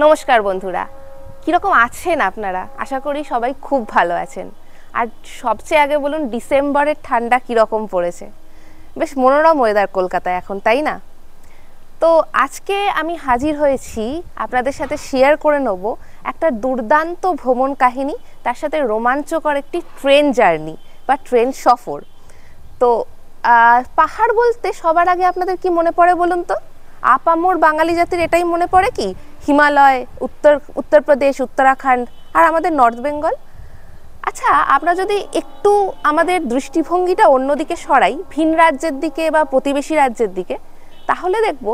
নমস্কার বন্ধুরা, কীরকম আছেন আপনারা? আশা করি সবাই খুব ভালো আছেন। আর সবচেয়ে আগে বলুন, ডিসেম্বরের ঠান্ডা কীরকম পড়েছে? বেশ মনোরম ওয়েদার কলকাতায় এখন, তাই না? তো আজকে আমি হাজির হয়েছি আপনাদের সাথে শেয়ার করে নেব একটা দুর্দান্ত ভ্রমণ কাহিনী, তার সাথে রোমাঞ্চকর একটি ট্রেন জার্নি বা ট্রেন সফর। তো পাহাড় বলতে সবার আগে আপনাদের কি মনে পড়ে বলুন তো? আপামর বাঙালি জাতির এটাই মনে পড়ে কি? হিমালয়, উত্তরপ্রদেশ, উত্তরাখণ্ড আর আমাদের নর্থ বেঙ্গল। আচ্ছা, আমরা যদি একটু আমাদের দৃষ্টিভঙ্গিটা অন্যদিকে সরাই, ভিন রাজ্যের দিকে বা প্রতিবেশী রাজ্যের দিকে, তাহলে দেখব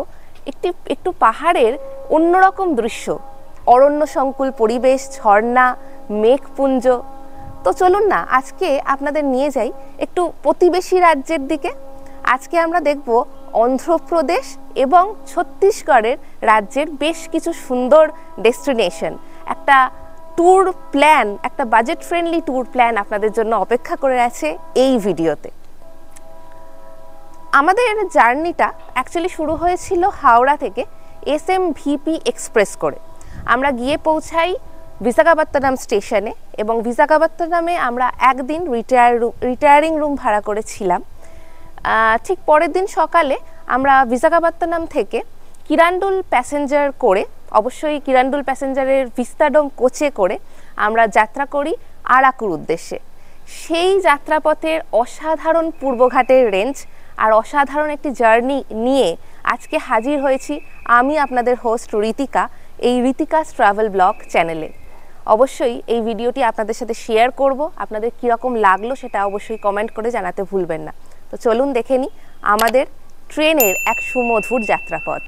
একটু পাহাড়ের অন্যরকম দৃশ্য, অরণ্য সংকুল পরিবেশ, ঝর্ণা, মেঘপুঞ্জ। তো চলুন না আজকে আপনাদের নিয়ে যাই একটু প্রতিবেশী রাজ্যের দিকে। আজকে আমরা দেখব অন্ধ্রপ্রদেশ এবং ছত্তিশগড়ের রাজ্যের বেশ কিছু সুন্দর ডেস্টিনেশন। একটা ট্যুর প্ল্যান, একটা বাজেট ফ্রেন্ডলি ট্যুর প্ল্যান আপনাদের জন্য অপেক্ষা করে আছে এই ভিডিওতে। আমাদের জার্নিটা অ্যাকচুয়ালি শুরু হয়েছিল হাওড়া থেকে SMVP এক্সপ্রেস করে। আমরা গিয়ে পৌঁছাই বিশাখাপত্তনম স্টেশনে এবং বিশাখাপত্তনমে আমরা একদিন রিটায়ারিং রুম ভাড়া করেছিলাম। ঠিক পরের দিন সকালে আমরা বিশাখাপত্তনম থেকে কিরান্ডুল প্যাসেঞ্জার করে, অবশ্যই কিরান্ডুল প্যাসেঞ্জারের ভিস্তাডোম কোচে করে আমরা যাত্রা করি আরাকুর উদ্দেশ্যে। সেই যাত্রাপথের অসাধারণ পূর্বঘাটের রেঞ্জ আর অসাধারণ একটি জার্নি নিয়ে আজকে হাজির হয়েছি আমি আপনাদের হোস্ট ঋতিকা, এই ঋতিকাস ট্রাভেল ব্লগ চ্যানেলে। অবশ্যই এই ভিডিওটি আপনাদের সাথে শেয়ার করব। আপনাদের কীরকম লাগলো সেটা অবশ্যই কমেন্ট করে জানাতে ভুলবেন না। তো চলুন দেখে নিই আমাদের ট্রেনের এক সুমধুর যাত্রাপথ।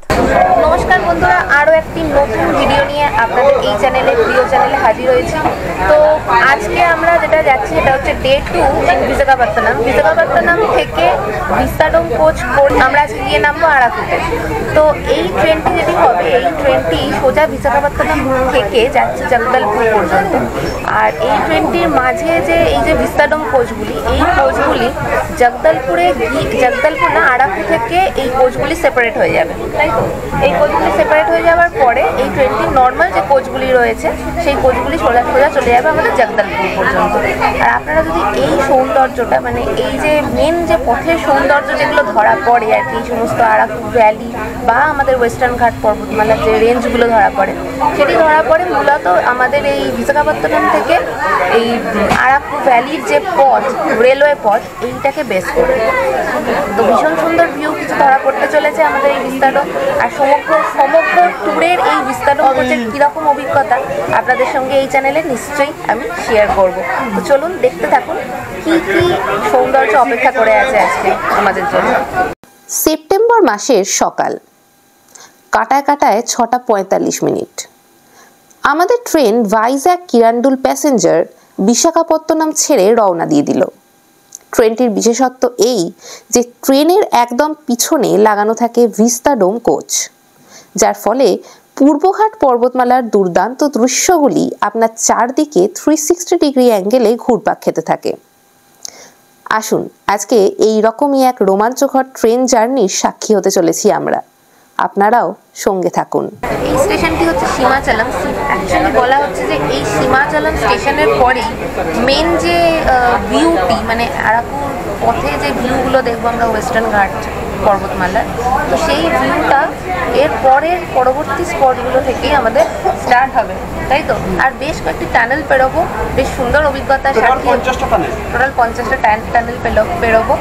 নমস্কার বন্ধুরা, আরও একটি নতুন ভিডিও নিয়ে আপনাদের এই চ্যানেলে, প্রিয় চ্যানেলে হাজির হয়েছি। তো আজকে আমরা যেটা যাচ্ছি এটা হচ্ছে ডে 2 বিশাখাপত্তনম। বিশাখাপত্তনম থেকে ভিস্তাডোম কোচ করে আমরা আজকে গিয়ে নামবো আরাকুতে। তো এই ট্রেনটি যেটি হবে, এই ট্রেনটি সোজা বিশাখাপত্তনম থেকে যাচ্ছে জগদলপুর পর্যন্ত। আর এই ট্রেনটির মাঝে যে এই যে ভিস্তাডোম কোচগুলি, এই কোচগুলি জগদলপুর না আরাকু থেকে এই কোচগুলি সেপারেট হয়ে যাবে, তাই তো? এই কোচগুলি সেপারেট হয়ে যাওয়ার পরে এই ট্রেনটির নর্মাল যে কোচগুলি রয়েছে সেই কোচগুলি সোজা চলে যাবে আমাদের জগদলপুর পর্যন্ত। আর আপনারা যদি এই সৌন্দর্যটা, মানে এই যে মেন যে পথের সৌন্দর্য যেগুলো ধরা পড়ে আর কি, এই সমস্ত আরাকু ভ্যালি বা আমাদের ওয়েস্টার্ন ঘাট পর্বতমালার যে রেঞ্জগুলো ধরা পড়ে, সেটি ধরা পড়ে মূলত আমাদের এই বিশাখাপত্তনম থেকে এই আরাকু ভ্যালির যে পথ, রেলওয়ে পথ, এইটাকে বেস করে। তো ভীষণ সুন্দর ভিউ কিছু ধরা পড়তে চলেছে আমাদের এই ভিস্তাডোম। আর সমগ্র ট্যুরের এই ভিস্তাডোম কোচের কীরকম অভিজ্ঞতা আপনাদের সঙ্গে এই চ্যানেলে নিশ্চয়ই আমি শেয়ার করব। তো চলুন দেখতে থাকুন কি কি সৌন্দর্য অপেক্ষা করে আছে আজকে আমাদের জন্য। সেপ্টেম্বর মাসের সকাল, কাটায় 6:45। আমাদের ট্রেন ভাইজ্যাগ কিরান্ডুল প্যাসেঞ্জার বিশাখাপত্তনম ছেড়ে রওনা দিয়ে দিল। ট্রেনটির বিশেষত্ব এই যে ট্রেনের একদম পিছনে লাগানো থাকে ভিস্তাডোম কোচ, যার ফলে পূর্বঘাট পর্বতমালার দুর্দান্ত দৃশ্যগুলি আপনার চারদিকে 360 ডিগ্রি অ্যাঙ্গেলে ঘুরপাক খেতে থাকে। আসুন আজকে এই রকমই এক রোমাঞ্চকর ট্রেন জার্নির সাক্ষী হতে চলেছি আমরা। আপনারাও সঙ্গে থাকুন। এই স্টেশনটি হচ্ছে সীমাচলম। অ্যাকচুয়ালি বলা হচ্ছে যে এই সীমাচলম স্টেশনের পরেই মেন যে ভিউটি, মানে আরাকুর পথে যে ভিউগুলো দেখবো আমরা ওয়েস্টার্ন ঘাট পর্বতমালার, তো সেই ভিউটা এর পরবর্তী স্পটগুলো থেকেই আমাদের স্টার্ট হবে, তাই তো? আর বেশ কয়েকটি টানেল পেরোবো, বেশ সুন্দর অভিজ্ঞতা। টোটাল 50টা টানেল পেরোবো।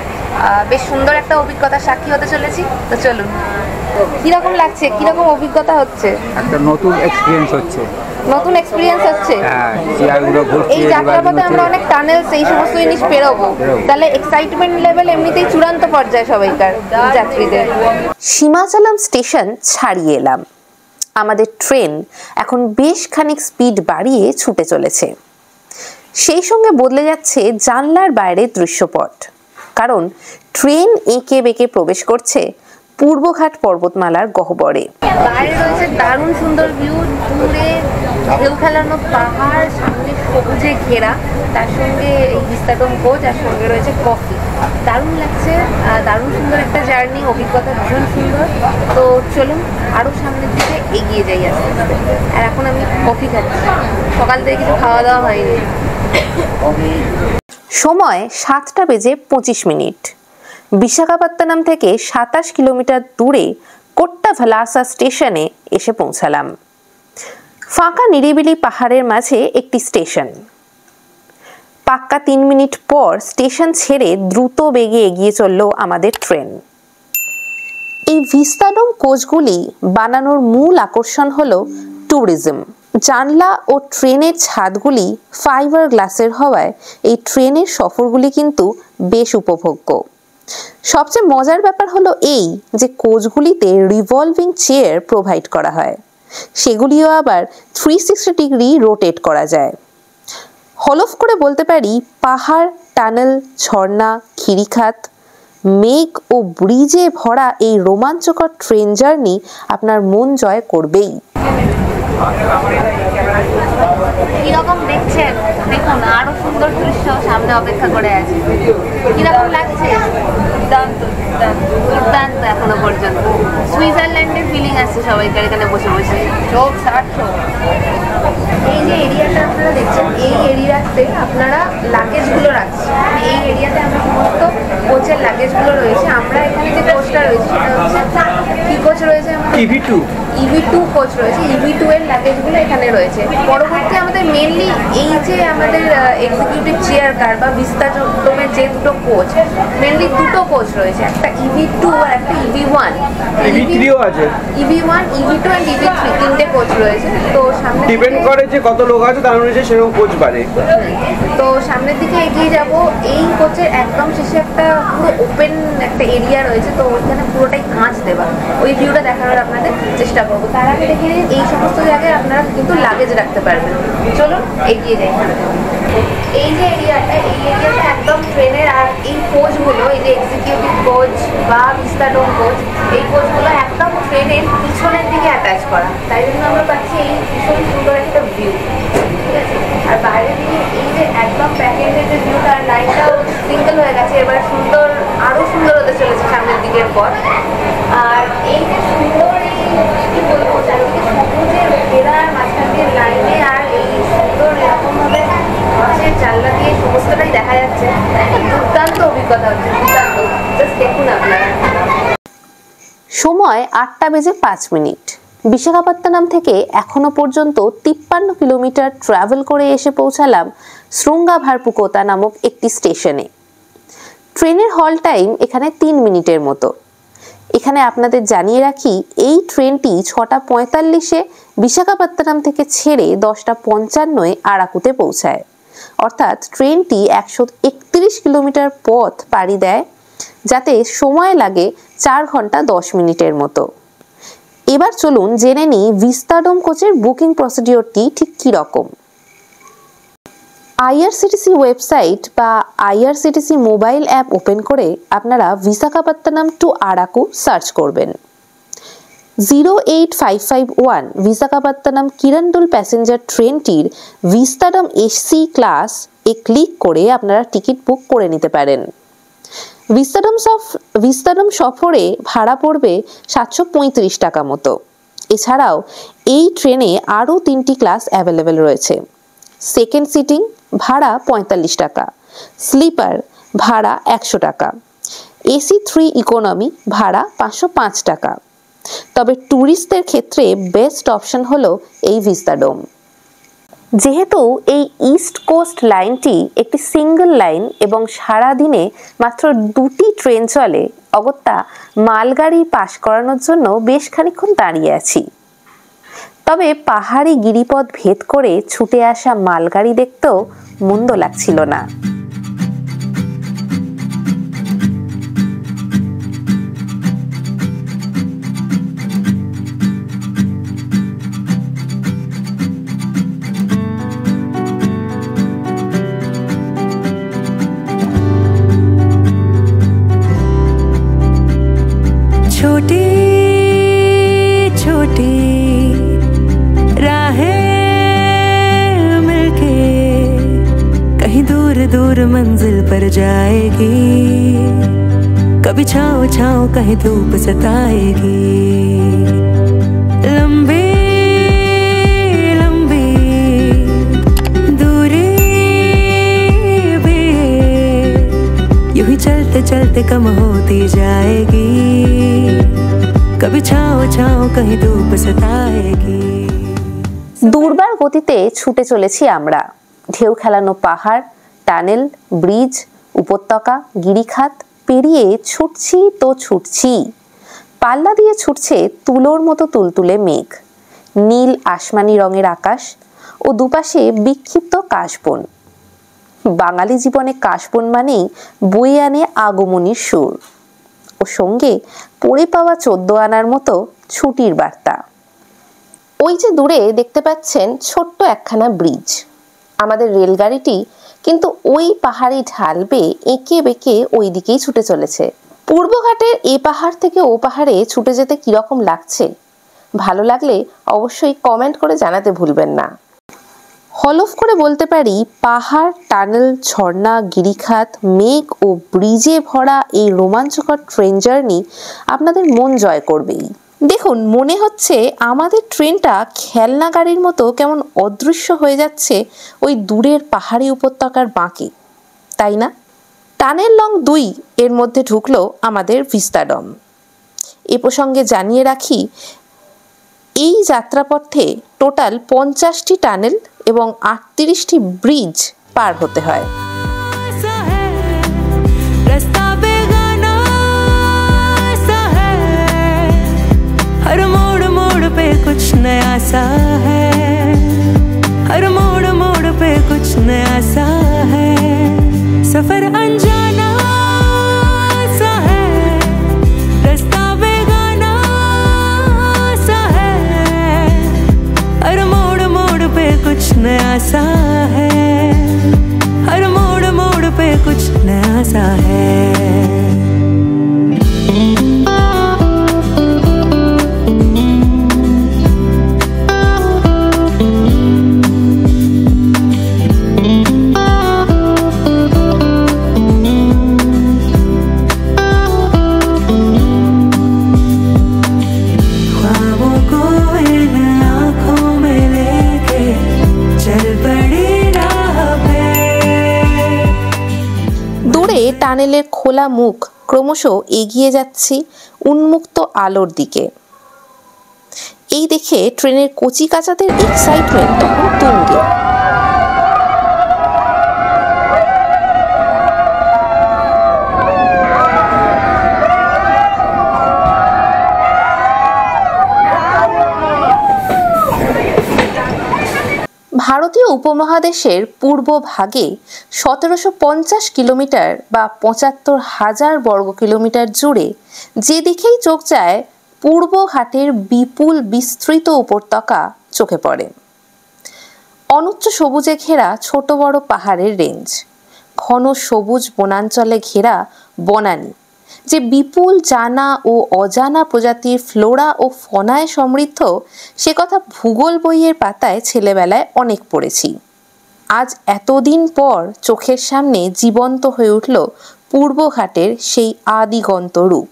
বেশ সুন্দর একটা অভিজ্ঞতার সাক্ষী হতে চলেছি। তো চলুন, কিরকম লাগছে, কিরকম অভিজ্ঞতা হচ্ছে? একটা নতুন এক্সপিরিয়েন্স হচ্ছে। এই যাত্রাপথে আমরা অনেক টানেলস, এই সমস্ত জিনিস পেরোবো, তাহলে এক্সাইটমেন্ট লেভেল এমনিতেই চূড়ান্ত পর্যায়ে সবাইকার যাত্রীদের। সীমাচলম স্টেশন ছাড়িয়ে এলাম। আমাদের ট্রেন এখন বেশ খানিক স্পিড বাড়িয়ে ছুটে চলেছে। সেই সঙ্গে বদলে যাচ্ছে জানলার বাইরের দৃশ্যপট, কারণ ট্রেন এঁকে বেঁকে প্রবেশ করছে পূর্বঘাট পর্বতমালার গহ্বরে। বাইরে রয়েছে দারুণ সুন্দর ভিউ, দূরে ঢেউ খেলানো পাহাড়, সামনে সবুজে ঘেরা, তার সঙ্গে এই ভিস্তাডোম কোচ, আর সঙ্গে রয়েছে কফি। দারুণ লাগছে, দারুণ সুন্দর একটা জার্নি, অভিজ্ঞতা ভীষণ সুন্দর। তো চলুন আরও সামনের দিকে এগিয়ে যাই আস্তে আস্তে। আর কফি খাচ্ছি, সকাল থেকে কিছু খাওয়া দাওয়া হয়নি। সময় 7:25। বিশাখাপত্তনম থেকে 27 কিলোমিটার দূরে কোট্টাভালাসা স্টেশনে এসে পৌঁছালাম। ফাঁকা নিরিবিলি পাহাড়ের মাঝে একটি স্টেশন। পাক্কা 3 মিনিট পর স্টেশন ছেড়ে দ্রুত বেগে এগিয়ে চলল আমাদের ট্রেন। এই ভিস্তাডোম কোচগুলি বানানোর মূল আকর্ষণ হলো ট্যুরিজম। জানলা ও ট্রেনের ছাদগুলি ফাইবার গ্লাসের হওয়ায় এই ট্রেনের সফরগুলি কিন্তু বেশ উপভোগ্য। সবচেয়ে মজার ব্যাপার হলো এই যে কোচগুলিতে রিভলভিং চেয়ার প্রোভাইড করা হয়, সেগুলিও আবার 360 ডিগ্রি রোটেট করা যায়। হলফ করে বলতে পারি, পাহাড়, টানেল, ঝর্ণা, খিরিখাত, মেঘ ও ব্রিজে ভরা এই রোমাঞ্চকর ট্রেন জার্নি আপনার মন জয় করবেই। কিরকম দেখছেন দেখুন, আরো সুন্দর দৃশ্য সামনে অপেক্ষা করে আছে। কিরকম লাগছে? দুর্দান্ত এখনো পর্যন্ত। সুইজারল্যান্ডের ফিলিং আসছে সবাইকার এখানে বসে বসে। চোখ সার্থক। এই যে এরিয়াটা আপনারা দেখছেন, এই এরিয়াতে আপনারা লাগেজগুলো রাখছেন। এই এরিয়াতে আমরা সমস্ত কোচের লাগেজগুলো রয়েছে। আমরা এখানে যে কোচটা রয়েছে সেটা হচ্ছে কি কোচ রয়েছে? EV2 কোচ রয়েছে। EV2 এর লাগেজগুলো এখানে রয়েছে। পরবর্তী আমাদের মেনলি এই যে আমাদের এক্সিকিউটিভ চেয়ার কার বা ভিস্তাডোমের যে দুটো কোচ, মেনলি দুটো কোচ রয়েছে, একটা EV2 আর একটা EV1। EV3ও আছে। EV1, EV2 এন্ড EV3 তিনটে কোচ রয়েছে। তো সামনে ডিপেন্ড করে যে কত লোক আছে তার অনুযায়ী সেরকম কোচ বাড়ে। তো সামনের দিকে এগিয়ে যাব। এই কোচের একদম শেষে একটা পুরো ওপেন একটা এরিয়া রয়েছে, তো ওইখানে পুরোটাই কাঁচ দেওয়া। ওই ভিউটা দেখানোর আপনাদের চেষ্টা করবো। তার আগে দেখে নিন এই সমস্ত জায়গায় আপনারা কিন্তু লাগেজ রাখতে পারবেন। চলুন এগিয়ে যাই। এই যে এরিয়াটা, এই এরিয়াটা একদম ট্রেনের, আর এই কোচগুলো, এই যে এক্সিকিউটিভ কোচ বা ভিস্তাডোম কোচ, এই কোচগুলো একদম ট্রেনের পিছনের দিকে অ্যাটাচ করা। তাই জন্য আমরা পাচ্ছি এই ভীষণ সুন্দর একটা ভিউ। ঠিক আছে, আর বাইরে দিকে এই যে একদম প্যাকেজের যে ভিউটা, আর লাইটটাও সিঙ্গেল হয়ে গেছে, এবার সুন্দর, আরো সুন্দর হতে চলেছে সামনের দিকের পর। আর এই যে সুন্দর, কি বলবো, চারিদিকে সবুজের ঘেরার মাঝখান দিয়ে লাইনে, আর এই সুন্দর এরকম ভাবে মাছের জানলা দিয়ে সমস্তটাই দেখা যাচ্ছে। দুর্দান্ত অভিজ্ঞতা হচ্ছে, দুর্দান্ত। জাস্ট দেখুন আপনারা। সময় 8:05। বিশাখাপত্তনম থেকে এখনো পর্যন্ত 53 কিলোমিটার ট্রাভেল করে এসে পৌঁছালাম শৃঙ্গাভারপুকোতা নামক একটি স্টেশনে। ট্রেনের হল টাইম এখানে 3 মিনিটের মতো। এখানে আপনাদের জানিয়ে রাখি, এই ট্রেনটি 6:45-এ বিশাখাপত্তনম থেকে ছেড়ে 10:55-এ আরাকুতে পৌঁছায়। অর্থাৎ ট্রেনটি 131 কিলোমিটার পথ পাড়ি দেয়, যাতে সময় লাগে 4 ঘন্টা 10 মিনিটের মতো। এবার চলুন জেনে নিই ভিস্তাডোম কোচের বুকিং প্রসিডিওরটি ঠিক কী রকম। IRCTC ওয়েবসাইট বা IRCTC মোবাইল অ্যাপ ওপেন করে আপনারা বিশাখাপত্তনম টু আরাকু সার্চ করবেন। 08551 বিশাখাপত্তনম কিরণদুল প্যাসেঞ্জার ট্রেনটির ভিস্তাডোম AC ক্লাস এ ক্লিক করে আপনারা টিকিট বুক করে নিতে পারেন। ভিস্তাডোম সফরে ভাড়া পড়বে 735 টাকা মতো। এছাড়াও এই ট্রেনে আরও 3টি ক্লাস অ্যাভেলেবেল রয়েছে। সেকেন্ড সিটিং ভাড়া 45 টাকা, স্লিপার ভাড়া 100 টাকা, AC3 ইকোনমি ভাড়া 505 টাকা। তবে ট্যুরিস্টদের ক্ষেত্রে বেস্ট অপশন হলো এই ভিস্তাডোম। যেহেতু এই ইস্ট কোস্ট লাইনটি একটি সিঙ্গেল লাইন এবং সারা দিনে মাত্র 2টি ট্রেন চলে, অগত্যা মালগাড়ি পাস করানোর জন্য বেশ খানিকক্ষণ দাঁড়িয়ে আছি। তবে পাহাড়ি গিরিপথ ভেদ করে ছুটে আসা মালগাড়ি দেখতেও মন্দ লাগছিল না। छोटी छोटी राहें मिलके कहीं दूर दूर मंजिल पर जाएगी, कभी छाँव छाँव कहीं धूप सताएगी। लंबी लंबी चलते कम होती जाएगी, कभी छाँव छाँव कहीं धूप सताएगी। দুর্বার গতিতে ছুটে চলেছি আমরা। ঢেউ খেলানো পাহাড়, টানেল, ব্রিজ, উপত্যকা, গিরিখাত পেরিয়ে ছুটছি তো ছুটছি। পাল্লা দিয়ে ছুটছে তুলোর মতো তুলতুলে মেঘ, নীল আসমানি রঙের আকাশ ও দুপাশে বিক্ষিপ্ত কাশবন। বাঙালি জীবনে কাশবন মানেই বয়ে আনে আগমনীর সুর ও সঙ্গে পড়ে পাওয়া 14 আনার মতো ছুটির বার্তা। ওই যে দূরে দেখতে পাচ্ছেন ছোট্ট একখানা ব্রিজ। আমাদের রেলগাড়িটি কিন্তু ওই পাহাড়ি ঢাল বেয়ে এঁকে বেঁকে ওই দিকেই ছুটে চলেছে। পূর্বঘাটের এ পাহাড় থেকে ও পাহাড়ে ছুটে যেতে কিরকম লাগছে, ভালো লাগলে অবশ্যই কমেন্ট করে জানাতে ভুলবেন না। হলফ করে বলতে পারি, পাহাড়, টানেল, ঝর্ণা, গিরিখাত, মেঘ ও ব্রিজে ভরা এই রোমাঞ্চকর ট্রেন জার্নি আপনাদের মন জয় করবেই। দেখুন, মনে হচ্ছে আমাদের ট্রেনটা খেলনা গাড়ির মতো কেমন অদৃশ্য হয়ে যাচ্ছে ওই দূরের পাহাড়ি উপত্যকার বাঁকে, তাই না? টানেল লং 2 এর মধ্যে ঢুকলো আমাদের ভিস্তাডম। এ প্রসঙ্গে জানিয়ে রাখি, এই যাত্রাপথে টোটাল 50টি টানেল এবং 38টি ব্রিজ পার হতে হয়। हर मोड़ मोड़ पे कुछ नया सा है, हर मोड़ मोड़ पे कुछ नया सा है, सफर अनजाना सा है, रास्ता बेगाना सा है, हर मोड़ मोड़ पे कुछ नया सा है, हर मोड़ मोड़ पे कुछ नया सा है। টানেলের খোলা মুখ ক্রমশ এগিয়ে যাচ্ছি উন্মুক্ত আলোর দিকে। এই দেখে ট্রেনের কচি কাচাদের এক্সাইটমেন্ট তখন তুঙ্গে। ভারতীয় উপমহাদেশের পূর্ব ভাগে 1750 কিলোমিটার বা 75,000 বর্গ কিলোমিটার জুড়ে যেদিকেই চোখ যায় পূর্ব ঘাটের বিপুল বিস্তৃত উপত্যকা চোখে পড়ে। অনুচ্চ সবুজে ঘেরা ছোট বড় পাহাড়ের রেঞ্জ, ঘন সবুজ বনাঞ্চলে ঘেরা বনানী, যে বিপুল জানা ও অজানা প্রজাতির ফ্লোরা ও ফনায় সমৃদ্ধ, সে কথা ভূগোল বইয়ের পাতায় ছেলেবেলায় অনেক পড়েছি। আজ এতদিন পর চোখের সামনে জীবন্ত হয়ে উঠল পূর্বঘাটের সেই আদিগন্ত রূপ।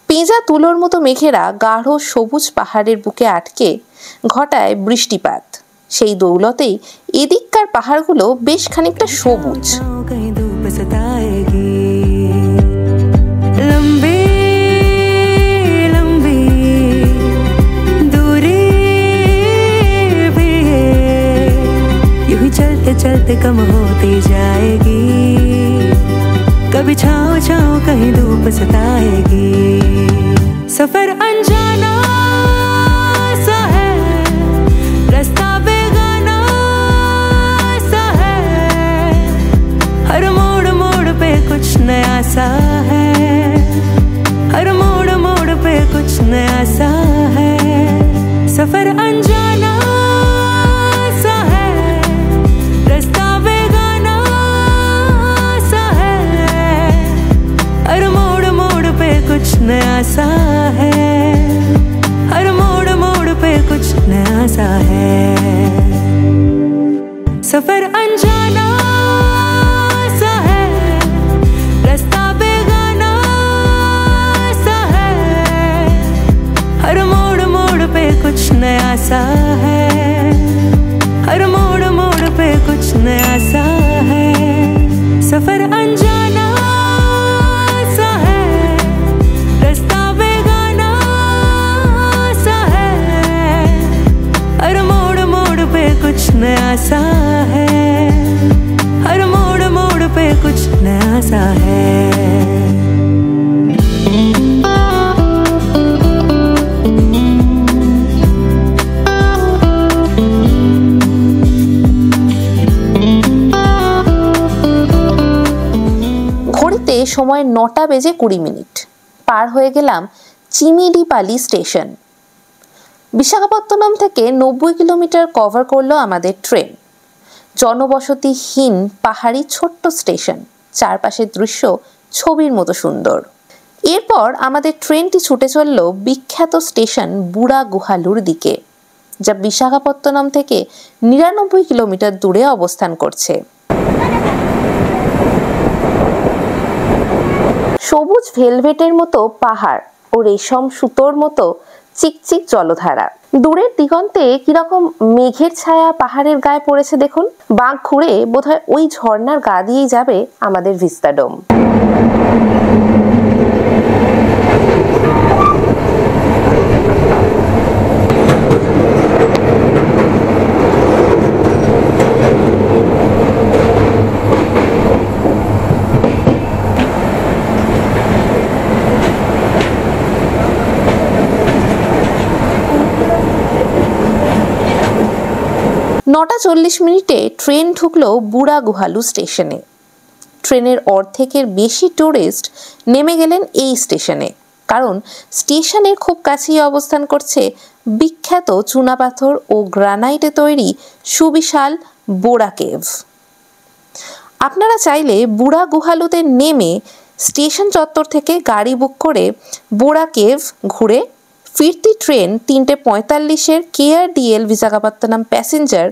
পেঁজা তুলোর মতো মেঘেরা গাঢ় সবুজ পাহাড়ের বুকে আটকে ঘটায় বৃষ্টিপাত। সেই দৌলতেই এদিককার পাহাড়গুলো বেশ খানিকটা সবুজ। लंबी लंबी दूरी भी है, यूं ही चलते चलते कम होती जाएगी, कभी छाँव छाँव कहीं धूप सताएगी, सफर अनजाना सा है, रास्ता बेगाना सा है, हर मोड़ मोड़ पे कुछ नया सा है, हर मोड़ मोड़ पे कुछ नया सा है, सफर अनजाना सा है, रास्ता बेगाना सा है, हर मोड़ मोड़ पे कुछ नया सा है, हर मोड़ मोड़ पे कुछ नया सा है, सफर अनजाना सा है, रास्ता बेगाना सा है, हर मोड़ मोड़ पे कुछ नया सा है, हर मोड़ मोड़ पे कुछ नया सा है, सफर अनजाना सा है, हर मोड़ मोड़ पे कुछ नया सा है। ঘড়িতে সময় 9:20 পার হয়ে গেলাম চিমিডিপালি স্টেশন। বিশাখাপত্তনম থেকে 90 কিলোমিটার কভার করলো আমাদের ট্রেন। জনবসতিহীন পাহাড়ি ছোট্ট স্টেশন, চারপাশের দৃশ্য ছবির মতো সুন্দর। এরপর আমাদের ট্রেনটি ছুটে চলল বিখ্যাত স্টেশন বুড়াগুহালুর দিকে, যা বিশাখাপত্তনম থেকে 99 কিলোমিটার দূরে অবস্থান করছে। সবুজ ভেলভেটের মতো পাহাড় ও রেশম সুতোর মতো চিকচিক জলধারা, দূরের দিগন্তে কিরকম মেঘের ছায়া পাহাড়ের গায়ে পড়েছে দেখুন। বাঁক ঘুরে বোধহয় ওই ঝর্ণার গা দিয়েই যাবে আমাদের ভিস্তাডোম। নটা 40 মিনিটে ট্রেন ঢুকলো বুড়াগুহালু স্টেশনে। ট্রেনের অর্ধেকের বেশি টুরিস্ট নেমে গেলেন এই স্টেশনে, কারণ স্টেশনের খুব কাছেই অবস্থান করছে বিখ্যাত চুনাপাথর ও গ্রানাইটে তৈরি সুবিশাল বোরা কেভ। আপনারা চাইলে বুড়াগুহালুতে নেমে স্টেশন চত্বর থেকে গাড়ি বুক করে বোরা কেভ ঘুরে ফিরতি ট্রেন 3:45-এর KRDL বিশাখাপত্তনম প্যাসেঞ্জার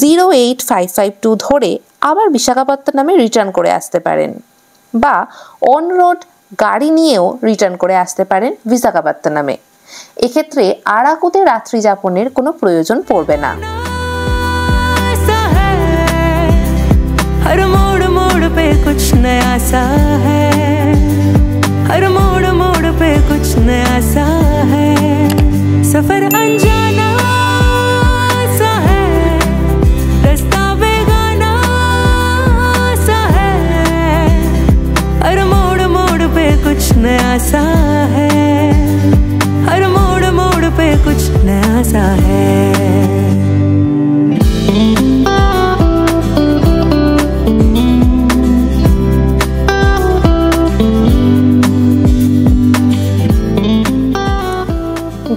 08552 ধরে আবার বিশাখাপত্তনমে রিটার্ন করে আসতে পারেন, বা অন রোড গাড়ি নিয়েও রিটার্ন করে আসতে পারেন বিশাখাপত্তনমে। এক্ষেত্রে আরাকুতে রাত্রি যাপনের কোনো প্রয়োজন পড়বে না। हर मोड़ मोड़ पे कुछ नया सा है, हर मोड़ मोड़ पे कुछ नया सा है, सफर अनजाना सा है, रास्ता बेगाना सा है, हर मोड़ मोड़ पे कुछ नया सा है, हर मोड़ मोड़ पे कुछ नया सा है।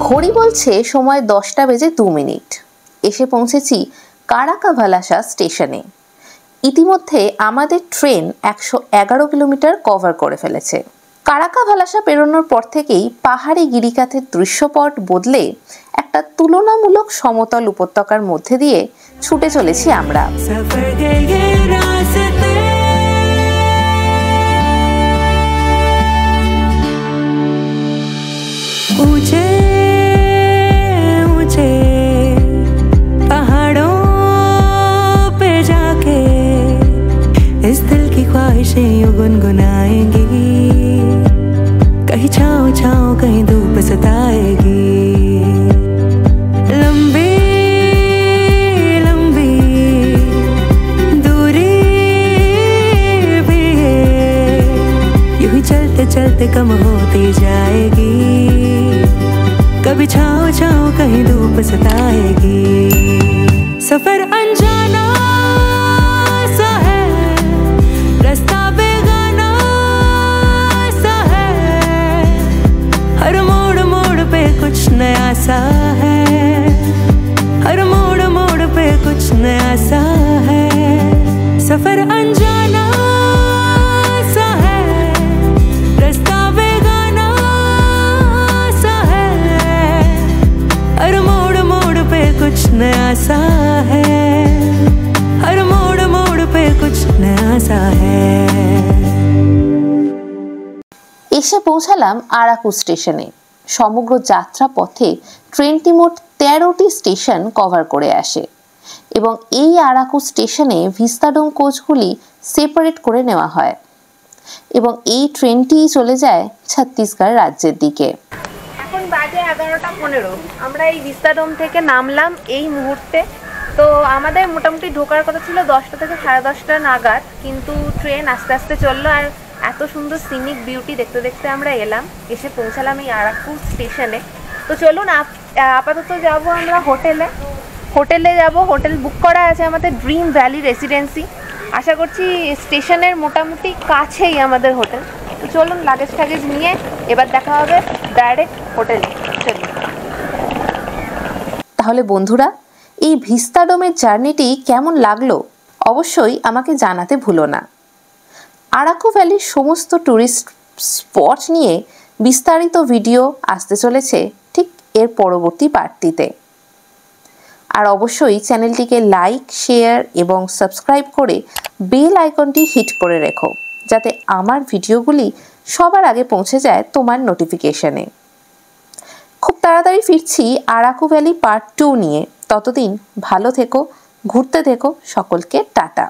ঘড়ি বলছে সময় 10:02। এসে পৌঁছেছি কারাকাভালাসা স্টেশনে। ইতিমধ্যে আমাদের ট্রেন 111 কিলোমিটার কভার করে ফেলেছে। কারাকাভালাসা পেরোনোর পর থেকেই পাহাড়ি গিরিখাতের দৃশ্যপট বদলে একটা তুলনামূলক সমতল উপত্যকার মধ্যে দিয়ে ছুটে চলেছি আমরা। ख्वाहिशें यूं गुनगुनाएंगी, कहीं छाँव छाँव कहीं धूप सताएगी, लंबी लंबी दूरी भी है, यूं ही चलते चलते कम होती जाएगी, कभी छाँव छाँव कहीं धूप सताएगी, सफर अनजाना सा है, रास्ता बेगाना सा है, हर मोड़ मोड़ पे कुछ नया सा है, हर मोड़ मोड़ पे कुछ नया सा है, सफर अनजाना सा है, रास्ता बेगाना सा है, हर मोड़ मोड़ पे कुछ नया सा है, हर मोड़ मोड़ पे कुछ नया सा है। এসে পৌঁছালাম আরাকু স্টেশনে। সমগ্র যাত্রা পথে ট্রেনটি মোট 13টি স্টেশন কভার করে আসে এবং এই আরাকু স্টেশনে ভিস্তাডোম কোচগুলি সেপারেট করে নেওয়া হয় এবং এই ট্রেনটি চলে যায় ছত্তিশগড় রাজ্যের দিকে। এখন বাজে 11:15। আমরা এই ভিস্তাডোম থেকে নামলাম এই মুহূর্তে তো আমাদের মোটামুটি ঢোকার কথা ছিল 10টা থেকে 10:30 নাগাদ, কিন্তু ট্রেন আস্তে আস্তে চললো আর এত সুন্দর সিনিক বিউটি দেখতে দেখতে আমরা এসে পৌঁছালাম এই আরাকপুর স্টেশনে। তো চলুন আপাতত যাব আমরা হোটেলে যাব। হোটেল বুক করা আছে আমাদের ড্রিম ভ্যালি রেসিডেন্সি। আশা করছি স্টেশনের মোটামুটি কাছেই আমাদের হোটেল। তো চলুন লাগেজ টাগেজ নিয়ে এবার দেখা হবে ডাইরেক্ট হোটেলে। চলুন। তাহলে বন্ধুরা, এই ভিস্তাডোমের জার্নিটি কেমন লাগলো অবশ্যই আমাকে জানাতে ভুলো না। আরাকু ভ্যালির সমস্ত ট্যুরিস্ট স্পট নিয়ে বিস্তারিত ভিডিও আসতে চলেছে ঠিক এর পরবর্তী পার্টটিতে। আর অবশ্যই চ্যানেলটিকে লাইক, শেয়ার এবং সাবস্ক্রাইব করে বেল আইকনটি হিট করে রেখো, যাতে আমার ভিডিওগুলি সবার আগে পৌঁছে যায় তোমার নোটিফিকেশনে। খুব তাড়াতাড়ি ফিরছি আরাকু ভ্যালি পার্ট 2 নিয়ে। ততদিন ভালো থেকো, ঘুরতে থেকো। সকলকে টাটা।